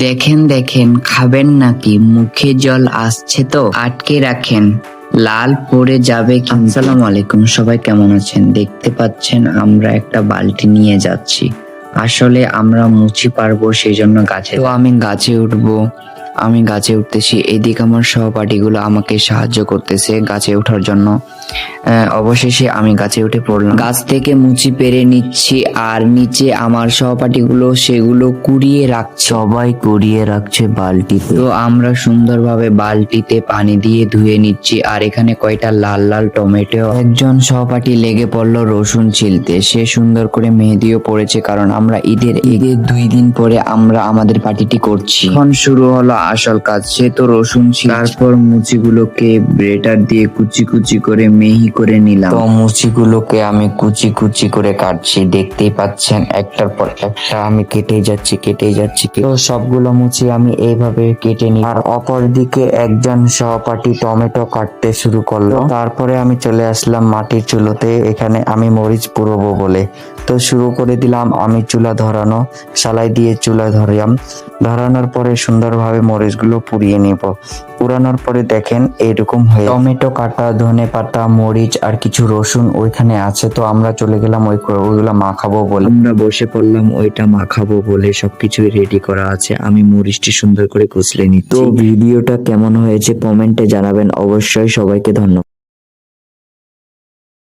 দেখেন দেখেন, খাবেন নাকি? মুখে জল আসছে তো আটকে রাখেন, লাল পড়ে যাবে। আসসালামু আলাইকুম, সবাই কেমন আছেন? দেখতে পাচ্ছেন আমরা একটা বালতি নিয়ে যাচ্ছি। আসলে আমরা মুচি পারবো, সেই জন্য গাছে তো আমি গাছে উঠবো। আমি গাছে উঠতেছি, এদিকে আমার সহপাঠীগুলো আমাকে সাহায্য করতেছে গাছে ওঠার জন্য। অবশেষে আমি গাছে উঠে পড়লাম। গাছ থেকে মুচি পেরে নিচ্ছি, আর নিচে আমার সহপাঠীগুলো সেগুলো কুড়িয়ে রাখছে। সবাই কুড়িয়ে রাখছে বালতিতে। তো আমরা সুন্দরভাবে বালতিতে পানি দিয়ে ধুয়ে নিচ্ছি। আর এখানে কয়টা লাল লাল টমেটো। একজন সহপাঠী লেগে পড়লো রসুন ছিলতে, সে সুন্দর করে মেহেদিও পড়েছে, কারণ আমরা ঈদের 2 দিন পরে আমরা আমাদের পার্টিটি করছি। এখন শুরু হলো আসল কাজ। সে তো রসুন ছিল, তারপর মুচিগুলোকে ব্রেটার দিয়ে কুচি কুচি করে মিহি করে নিলাম। তো মুচিগুলোকে আমি কুচি কুচি করে কাটছি, দেখতেই পাচ্ছেন একটার পর একটা আমি কেটে যাচ্ছি। তো সবগুলো মুচি আমি এইভাবে কেটে নিই। আর অপর দিকে একজন সহপাঠী টমেটো কাটতে শুরু করলো। তারপরে আমি চলে আসলাম মাটির চুলোতে, এখানে আমি মরিচ পুরবো বলে। তো শুরু করে দিলাম আমি চুলা ধরানো, সালাই দিয়ে চুলা ধরানোর পরে সুন্দরভাবে মরিচগুলো পুড়িয়ে নিব। পুরানোর পরে দেখেন এরকম হয়ে টমেটো কাটা, ধনে পাতা, মরিচ আর কিছু রসুন ওইখানে আছে। তো আমরা চলে গেলাম ওইগুলা মাখাবো বলে। আমরা বসে পড়লাম ওইটা মাখাবো বলে। সবকিছুই রেডি করা আছে, আমি মরিচটি সুন্দর করে কুচলে নিচ্ছি। তো ভিডিওটা কেমন হয়েছে কমেন্টে জানাবেন অবশ্যই। সবাইকে ধন্যবাদ।